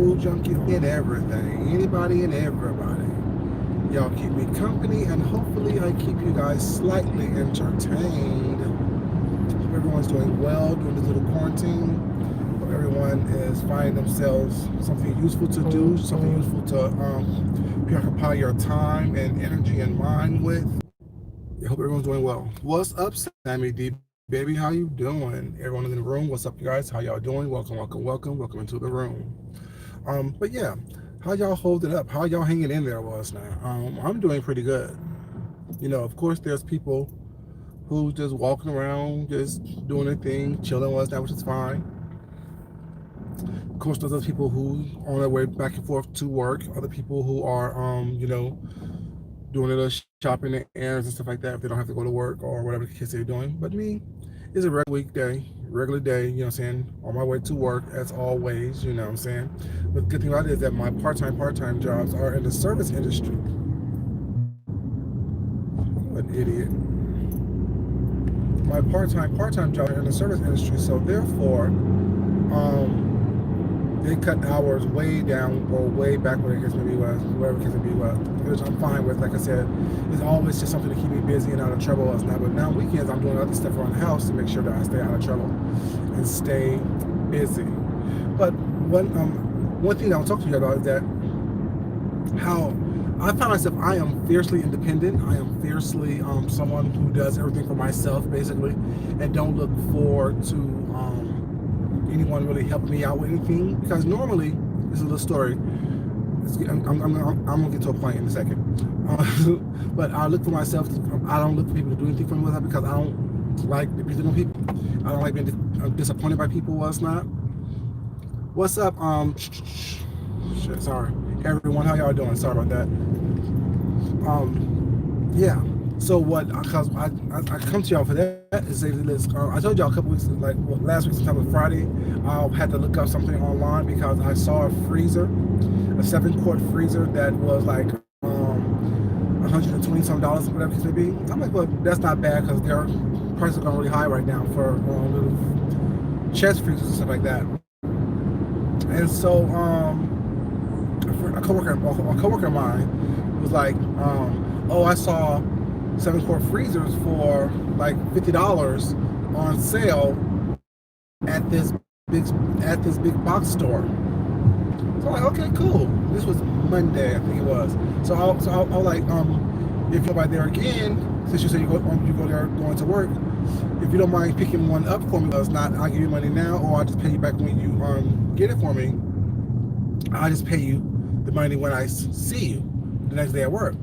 food junkie, and everything. Anybody and everybody. Y'all keep me company, and hopefully I keep you guys slightly entertained. Hope everyone's doing well during this little quarantine. Hope everyone is finding themselves something useful to do, something useful to preoccupy your time and energy and mind with. I hope everyone's doing well. What's up, Sammy D? Baby, how you doing? Everyone in the room, what's up, you guys? How y'all doing? Welcome, welcome, welcome, welcome into the room. But yeah, how y'all holding up? How y'all hanging in there was now? I'm doing pretty good. Of course, there's people who just walking around, just doing their thing, chilling was now, which is fine. Of course, there's other people who on their way back and forth to work. Other people who are, doing a little shopping and errands and stuff like that if they don't have to go to work or whatever the case they're doing. But me, it's a regular weekday, regular day, you know what I'm saying? On my way to work as always, you know what I'm saying? But the good thing about it is that my part-time jobs are in the service industry. What an idiot. My part-time jobs are in the service industry, so therefore, they cut hours way down or way back where the case may be was, wherever the case may be was, which I'm fine with. Like I said, it's always just something to keep me busy and out of trouble as now. But now weekends, I'm doing other stuff around the house to make sure that I stay out of trouble and stay busy. But one thing I'll talk to you about is that how I find myself, I am fiercely independent. I am fiercely someone who does everything for myself, basically, and don't look forward to anyone really helping me out with anything. Because normally, this is a little story. I'm gonna get to a point in a second. But I look for myself. I don't look for people to do anything for me with that because I don't like disappointing people. I don't like being disappointed by people. What's not? What's up? Shit, sorry, everyone. How y'all doing? Sorry about that. Yeah. So what? Because I come to y'all for that is say this. I told y'all a couple weeks, like last week, sometime on Friday, I had to look up something online because I saw a freezer, a 7-quart freezer that was like $120 some, whatever it may be. I'm like, well, that's not bad because their prices are going really high right now for little chest freezers and stuff like that. And so a coworker of mine was like, oh, I saw 7-quart freezers for like $50 on sale at this big box store. So I'm like, okay, cool. This was Monday, I think it was. So I was like, if you're by there again, since you said you go there going to work, if you don't mind picking one up for me, it's not, I'll give you money now, or I'll just pay you back when you get it for me. I'll just pay you the money when I see you the next day at work.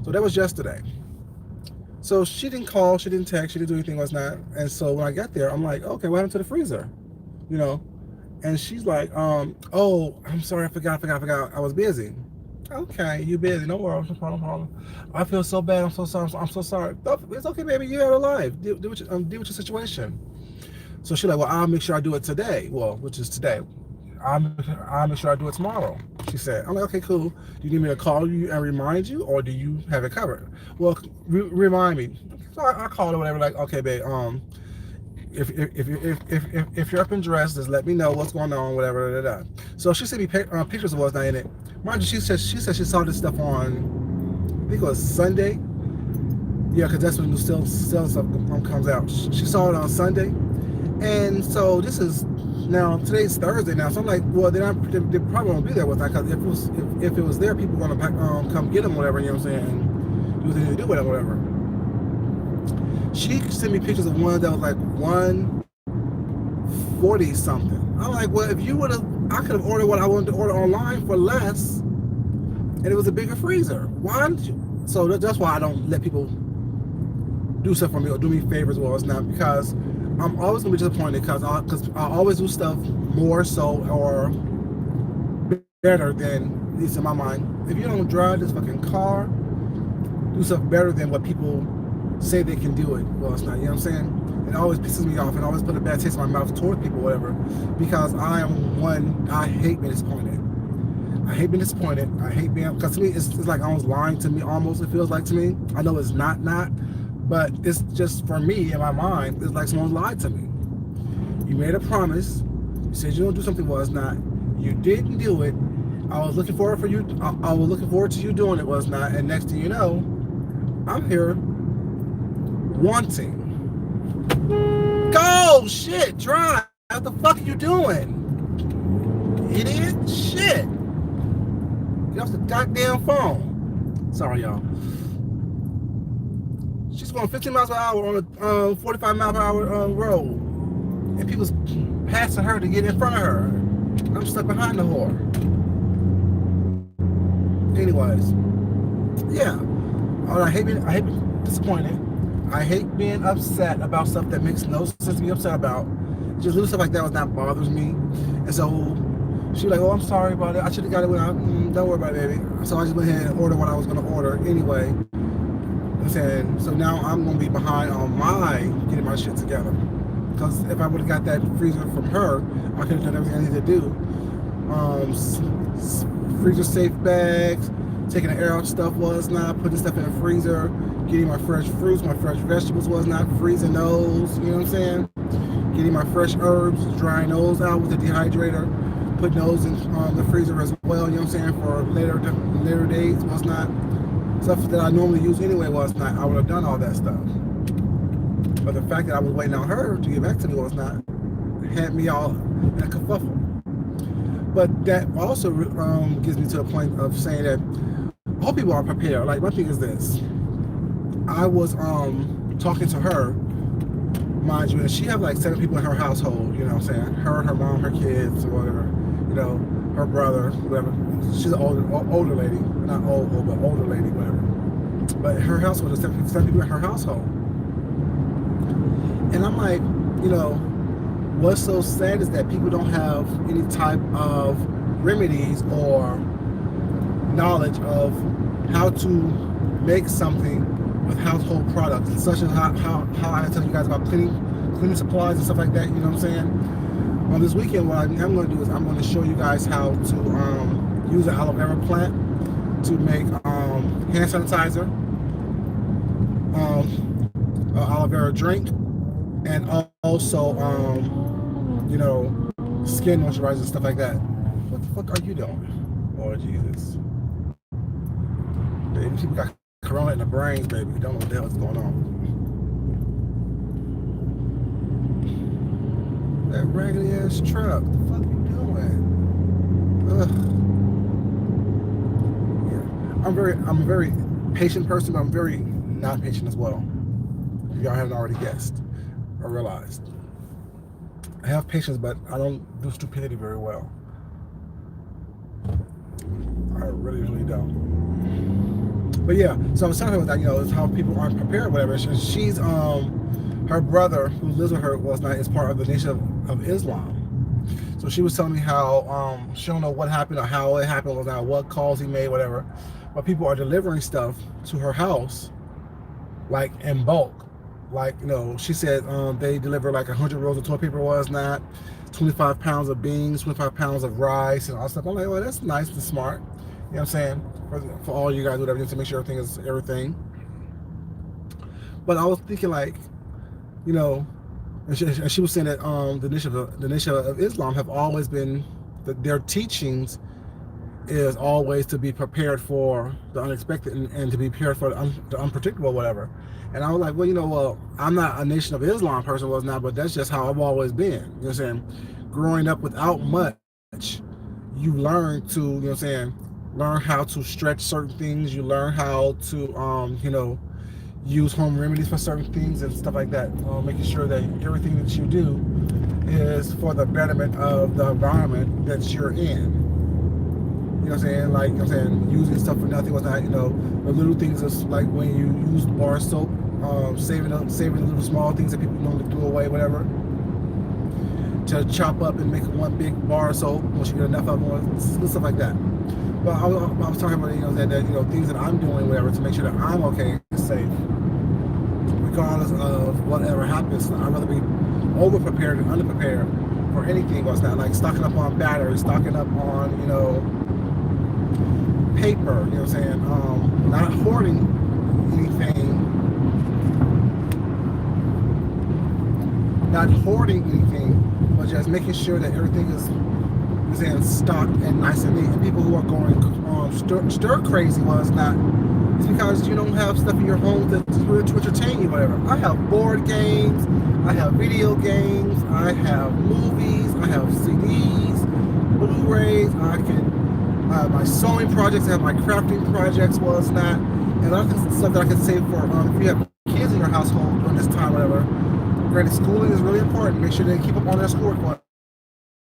So that was yesterday. So she didn't call, she didn't text, she didn't do anything, was not. And so when I got there, I'm like, okay, what happened to the freezer? You know? And she's like, oh, I'm sorry, I forgot, I was busy. Okay, you busy, no worries, no problem. I feel so bad, I'm so sorry. It's okay, baby, you have a life. Deal with your situation. So she's like, well, I'll make sure I do it today. Well, which is today. I'll make sure I do it tomorrow, she said. I'm like, okay, cool. Do you need me to call you and remind you, or do you have it covered? Well, remind me. So I called her, whatever, like, okay, babe, if you're up and dressed, just let me know what's going on, whatever. So she sent me pictures of what's not in it. Mind you, she said she saw this stuff on, I think it was Sunday. Yeah, because that's when the new sale stuff comes out. She saw it on Sunday, and so this is now today's Thursday now. So I'm like, well, they probably won't be there with that because if it was there, people were gonna come get them, whatever. You know what I'm saying? And do what they need to do with it, whatever. She sent me pictures of one that was like 140 something. I'm like, well, if you would have, I could have ordered what I wanted to order online for less, and it was a bigger freezer. Why didn't you? So that's why I don't let people do stuff for me or do me favors. Well, it's not because I'm always gonna be disappointed because I always do stuff more so or better than, at least in my mind. If you don't drive this fucking car, do stuff better than what people say they can do it. Well, it's not, you know what I'm saying? It always pisses me off and always put a bad taste in my mouth towards people, whatever, because I hate being disappointed. I hate being, because to me, it's like almost lying to me, almost, it feels like to me. I know it's not, but it's just, for me, in my mind, it's like someone lied to me. You made a promise, you said you don't do something, well, it's not, You didn't do it. I was looking forward for you. I was looking forward to you doing it, was not. And next thing you know, I'm here wanting. Go, shit, drive. What the fuck are you doing? Idiot, shit. Get off the goddamn phone. Sorry, y'all. She's going 15 miles per hour on a 45 mile per hour road, and people's passing her to get in front of her. I'm stuck behind the whore. Anyways, yeah. I hate being disappointed. I hate being upset about stuff that makes no sense to be upset about. Just little stuff like that was not bothers me. And so she was like, "Oh, I'm sorry about it. I should have got it without. Don't worry about it, baby." So I just went ahead and ordered what I was going to order anyway. I'm saying, so now I'm going to be behind on my getting my shit together. Because if I would have got that freezer from her, I could have done everything I needed to do. Freezer safe bags, taking the air out stuff was not, putting stuff in the freezer, getting my fresh fruits, my fresh vegetables was not, freezing those, you know what I'm saying? Getting my fresh herbs, drying those out with the dehydrator, putting those in the freezer as well, you know what I'm saying, for later days was not. Stuff that I normally use anyway was not. I would have done all that stuff. But the fact that I was waiting on her to get back to me was not, had me all in a kerfuffle. But that also gives me to a point of saying that all people are prepared. Like, my thing is this. I was talking to her, mind you, and she have like 7 people in her household, you know what I'm saying? Her, her mom, her kids, or whatever, you know, her brother, whatever. She's an older lady. Not old, but older lady, whatever. But her household, there's 7 people in her household. And I'm like, you know, what's so sad is that people don't have any type of remedies or knowledge of how to make something with household products, and such as how I tell you guys about cleaning supplies and stuff like that, you know what I'm saying? On this weekend, what I'm going to do is I'm going to show you guys how to use an aloe vera plant to make hand sanitizer, aloe vera drink, and also you know, skin moisturizer and stuff like that. What the fuck are you doing? Lord Jesus. Baby, people got corona in the brains, baby. You don't know what the hell is going on. That raggedy ass truck. What the fuck are you doing? Ugh. Yeah. I'm a very patient person, but I'm very not patient as well. If y'all haven't already guessed or realized. I have patience, but I don't do stupidity very well. I really, really don't. But yeah, so I was talking about that, you know, it's how people aren't prepared, whatever. She's her brother who lives with her is part of the Nation of Islam. So she was telling me how she don't know what happened or how it happened, or what calls he made, whatever. But people are delivering stuff to her house, like in bulk. Like, you know, she said they deliver like 100 rolls of toilet paper, was not, 25 pounds of beans, 25 pounds of rice, and all stuff. I'm like, well, that's nice and smart. You know what I'm saying? For all you guys, whatever, to make sure everything is everything. But I was thinking, like, you know, and she was saying that the Nation of Islam have always been, their teachings is always to be prepared for the unexpected and to be prepared for the unpredictable, whatever. And I was like, well, you know, well, I'm not a Nation of Islam person, was not, but that's just how I've always been. You know what I'm saying? Growing up without much, you learn to, you know what I'm saying, learn how to stretch certain things. You learn how to, you know, use home remedies for certain things and stuff like that. Making sure that everything that you do is for the betterment of the environment that you're in. You know what I'm saying? Like, you know what I'm saying, using stuff for nothing was not, you know, the little things is like when you use bar soap, saving the little small things that people normally throw away, whatever, to chop up and make one big bar of soap once you get enough of them, stuff like that. But I was talking about, you know, that you know, things that I'm doing, whatever, to make sure that I'm okay and safe, regardless of whatever happens. I'd rather be over prepared than underprepared for anything. Was not like stocking up on batteries, stocking up on, you know, paper, you know what I'm saying? Not hoarding anything. Not hoarding anything, but just making sure that everything is I'm saying, stocked and nice and neat. And people who are going stir crazy was not. It's because you don't have stuff in your home to entertain you, whatever. I have board games, I have video games, I have movies, I have CDs, Blu-rays, I have my sewing projects, I have my crafting projects, was not. And a lot of stuff that I can save for if you have kids in your household during this time, whatever. Granted, schooling is really important. Make sure they keep up on their schoolwork.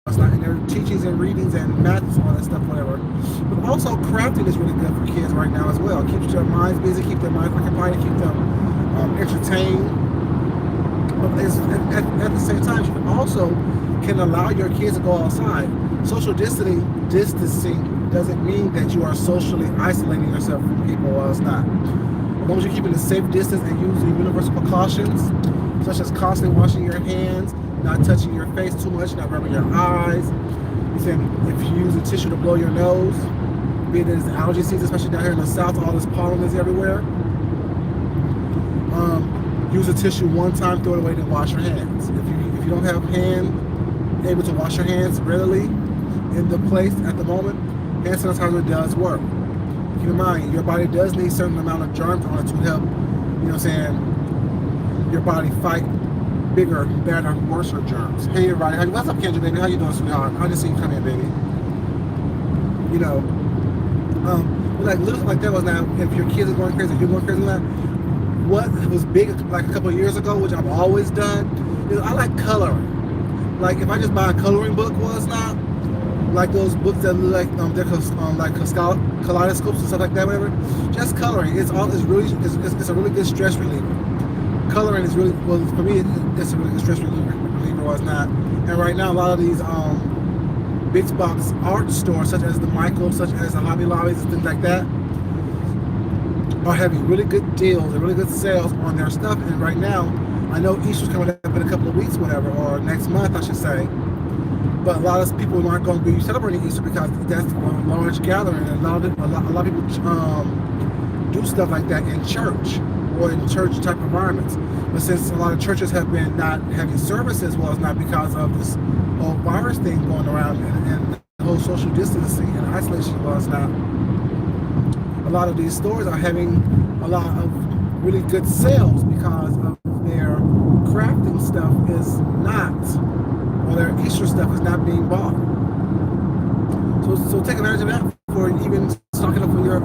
It's not in their teachings and readings and maths and all that stuff, whatever. But also, crafting is really good for kids right now as well. It keeps their minds busy, keep their minds occupied, keep them entertained. But at the same time, you also can allow your kids to go outside. Social distancing doesn't mean that you are socially isolating yourself from people. Well, it's not. As long as you're keeping a safe distance and using universal precautions, such as constantly washing your hands, not touching your face too much, not rubbing your eyes. If you use a tissue to blow your nose, be it as allergy season, especially down here in the south, all this pollen is everywhere. Use a tissue one time, throw it away, then wash your hands. If you don't have able to wash your hands readily in the place at the moment, hand sanitizer does work. Keep in mind, your body does need a certain amount of germs on it to help, your body fight bigger, better, worse germs. Hey everybody, what's up, Kendra, baby? How you doing, sweetheart? I just seen you come in, baby. Like little like that was now. If your kids are going crazy, you're going crazy now. What was big like a couple of years ago, which I've always done, is I like coloring. Like if I just buy a coloring book, was not like those books that look like they're like kaleidoscopes and stuff like that, whatever. Just coloring. It's a really good stress reliever. Coloring is really, well, for me, it's a really good stress reliever, was not. And right now, a lot of these big box art stores, such as the Michaels, such as the Hobby Lobbies and things like that, are having really good deals and really good sales on their stuff. And right now, I know Easter's coming up in a couple of weeks, whatever, or next month, I should say. But a lot of people aren't going to be celebrating Easter because that's a large gathering, and a lot of people do stuff like that in church or in church type environments. But since a lot of churches have been not having services, well, it's not because of this whole virus thing going around and the whole social distancing and isolation, well, it's not. A lot of these stores are having a lot of really good sales because of their crafting stuff is not, or their Easter stuff is not being bought. So take advantage of that for even stocking up for your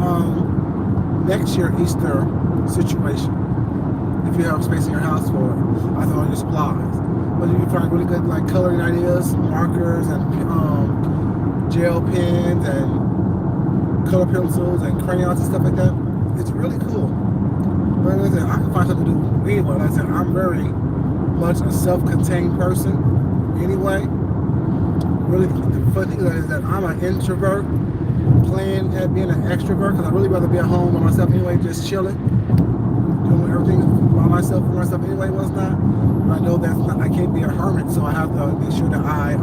next year Easter situation. If you have space in your house for it, I throw on your supplies. But you can find really good like coloring ideas, markers and gel pens and color pencils and crayons and stuff like that. It's really cool. But like I said, I can find something to do anyway. Like I said, I'm very much a self-contained person anyway. Really, the funny thing is that I'm an introvert playing at being an extrovert because I'd really rather be at home by myself anyway, just chilling, doing everything by myself for myself anyway. Was not. But I know that's not. I can't be a hermit, so I have to make sure that I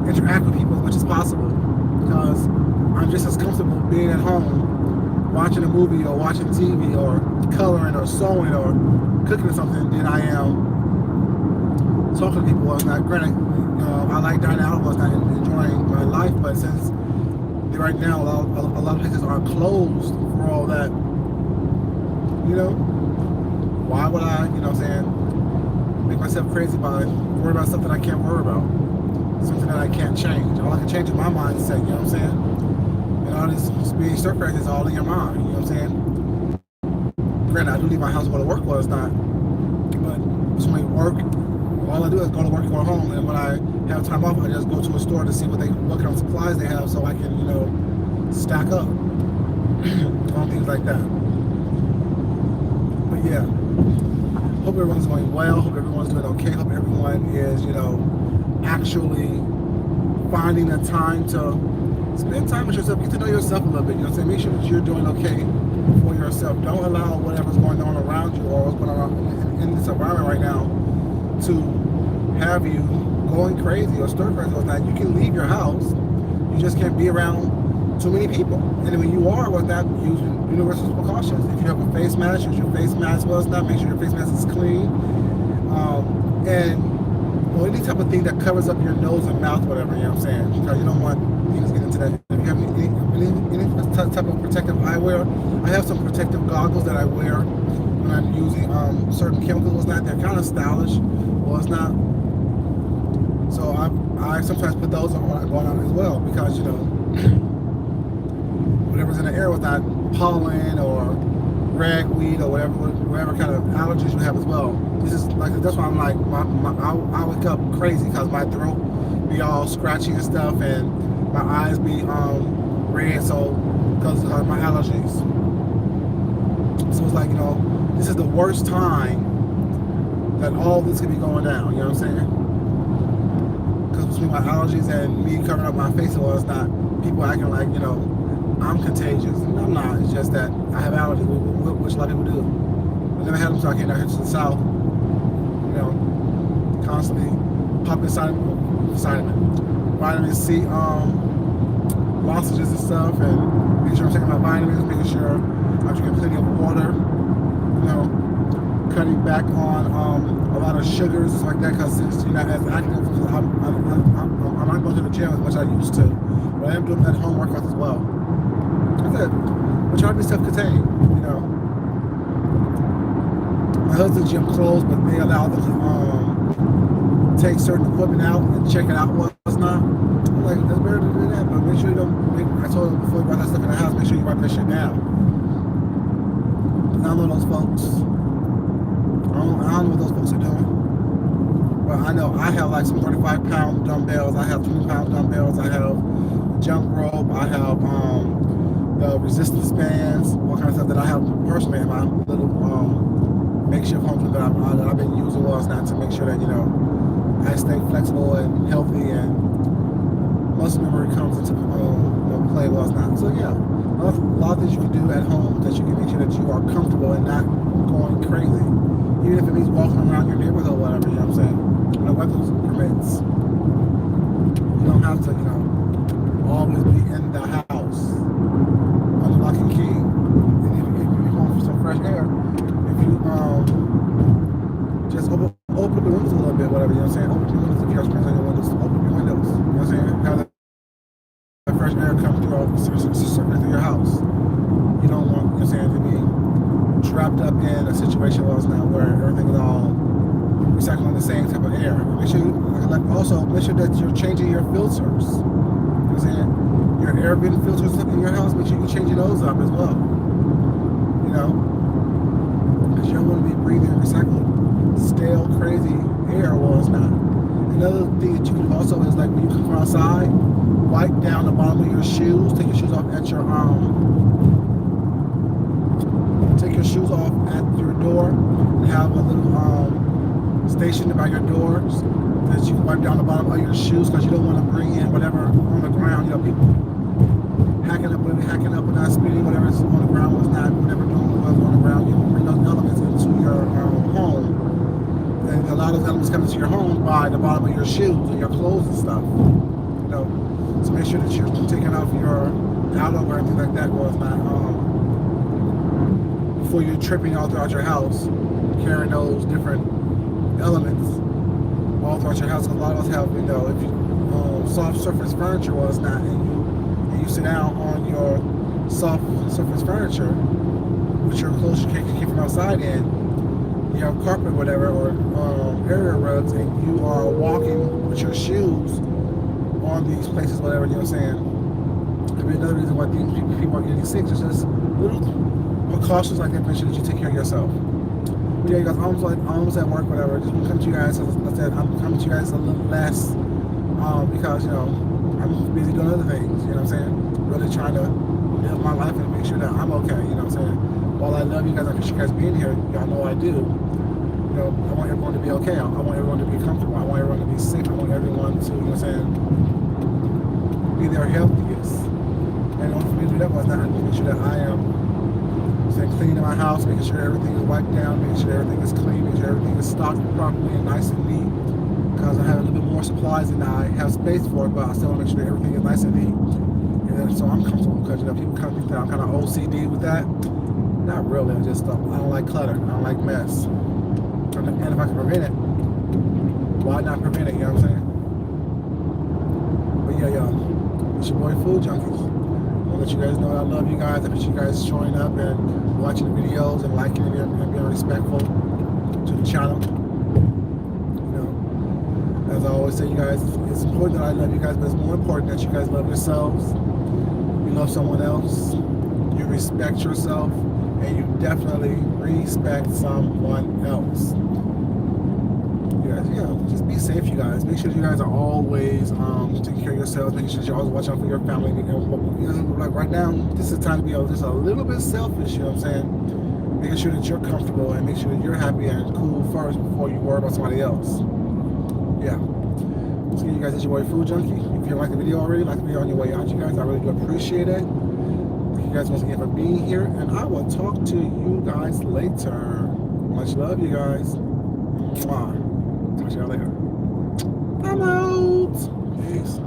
interact with people as much as possible because I'm just as comfortable being at home, watching a movie or watching TV or coloring or sewing or cooking or something than I am talking to people. Was not. Granted, I like dining out. Was not enjoying my life, but since right now a lot of places are closed for all that, why would I, make myself crazy by worrying about something I can't worry about, something that I can't change. All I can change is my mindset. You know what I'm saying? And all this being stir crazy is all in your mind. You know what I'm saying? Granted, I do leave my house and go to work. Well, it's not, but it's only work. All I do is go to work and go home, and when I have time off, I just go to a store to see what kind of supplies they have so I can, stack up on things like that. But yeah, hope everyone's going well, hope everyone's doing okay, hope everyone is, actually finding the time to spend time with yourself, get to know yourself a little bit, make sure that you're doing okay for yourself. Don't allow whatever's going on around you or what's going on in this environment right now to have you going crazy or stir crazy or that. You can leave your house, you just can't be around too many people. And when you are with that, use universal precautions. If you have a face mask, use your face mask. Well, it's not. Make sure your face mask is clean. And or any type of thing that covers up your nose and mouth, whatever, you know what I'm saying? Because you don't want things to get into that. If you have any type of protective eyewear, I have some protective goggles that I wear when I'm using certain chemicals. It's not, they're kind of stylish, well, it's not. So I sometimes put those on when I'm going out as well, because, you know, whatever's in the air was not pollen or ragweed or whatever kind of allergies you have as well. This is like, that's why I'm like, I wake up crazy because my throat be all scratchy and stuff, and my eyes be red, so because of my allergies. So it's like, you know, this is the worst time that all this could be going down. You know what I'm saying? Because between my allergies and me covering up my face, well, it's not people acting like, you know, I'm contagious. And I'm not. It's just that I have allergies, which a lot of people do. I never had them until I came down here to the South. You know, constantly popping vitamin C lozenges and stuff, and making sure I'm taking my vitamins, making sure I'm drinking plenty of water. You know, cutting back on a lot of sugars and stuff like that, because since you're not as active, I'm not going to the gym as much as I used to, but I am doing that home workouts as well. That's it. I'm trying to be self-contained, you know. My husband's gym closed, but they allow them to take certain equipment out and check it out what's not. I'm like, that's better to do that, but make sure you don't. I told him before you brought that stuff in the house, make sure you write that shit down. I don't know those folks. I don't know what those folks are doing. Well, I know I have like some 35-pound dumbbells. I have 20-pound dumbbells. I have jump rope. I have the resistance bands, all kinds of stuff that I have personally in my little makeshift home gym that I've been using was not to make sure that, you know, I stay flexible and healthy, and muscle memory comes into play was not. So yeah, a lot of things you can do at home that you can make sure that you are comfortable and not going crazy. Even if it means walking around your neighborhood or whatever, you know what I'm saying? You know, weather permits. You don't have to, you know, always be in the house under lock and key. And if you're home for some fresh air, if you just open up the windows a little bit, whatever, you know what I'm saying? Open your windows if you have springs on your windows. Open your windows, you know what I'm saying? Have that fresh air come circulate through your house. You don't want, you know what I'm saying, to be trapped up in a situation where everything is all recycling the same type of air. Make sure also make sure that you're changing your filters. You know what I'm saying? Your air vent filters in your house, make sure you're changing those up as well. You know? Because you don't want to be breathing recycled, stale, crazy air. Well, it's not. Another thing that you can do also is, like, when you come from outside, wipe down the bottom of your shoes, take your shoes off at your door, and have a little station by your doors that you can wipe down the bottom of your shoes, because you don't want to bring in whatever on the ground. You know, people hacking up and not spitting whatever's on the ground was not, whatever doing was on the ground. You don't bring those elements into your home, and a lot of those elements come into your home by the bottom of your shoes and your clothes and stuff. You know, so make sure that you're taking off your outerwear or anything like that was not before you're tripping all throughout your house, carrying those different elements all throughout your house. A lot of us have, you know, if you soft surface furniture was not, and you sit down on your soft surface furniture with your clothes you can't keep from outside in, you have carpet, whatever, or area rugs, and you are walking with your shoes on these places, whatever, you know what I'm saying? Could be another reason why people are getting sick. It's just little precautions like that. Make sure that you take care of yourself. But yeah, you guys, almost at work, whatever. Just come to you guys. As I said, I'm coming to you guys a little less because, you know, I'm busy doing other things. You know what I'm saying? Really trying to live my life and make sure that I'm okay. You know what I'm saying? While I love you guys, I appreciate you guys being here. Y'all know I do. You know, I want everyone to be okay. I want everyone to be comfortable. I want everyone to be safe. I want everyone to, you know what I'm saying, be their healthiest. And in order for me to do that, I need to make sure that I am cleaning my house, making sure everything is wiped down, making sure everything is clean, making sure everything is stocked properly and nice and neat. Because I have a little bit more supplies than I have space for, but I still want to make sure that everything is nice and neat. And then, so I'm comfortable, because, you know, people kind of think that I'm kind of OCD with that. Not really. I don't like clutter. I don't like mess. And if I can prevent it, why not prevent it? You know what I'm saying? But yeah, y'all, it's your boy Food Junkies. I'll let you guys know I love you guys. I appreciate you guys showing up and watching the videos and liking it and being respectful to the channel. You know, as I always say, you guys, it's important that I love you guys, but it's more important that you guys love yourselves. You love someone else. You respect yourself, and you definitely respect someone else. You guys, just be safe, you guys. Make sure you guys are always taking care of yourselves. Making sure you always watch out for your family. Like right now, this is time to be just a little bit selfish. You know what I'm saying? Making sure that you're comfortable and make sure that you're happy and cool first before you worry about somebody else. Yeah. So you guys, it's your boy Food Junkie. If you like the video already, like the video on your way out, you guys. I really do appreciate it. Thank you guys once again for being here, and I will talk to you guys later. Much love, you guys. Mwah. Talk to y'all later. I'm out. Peace.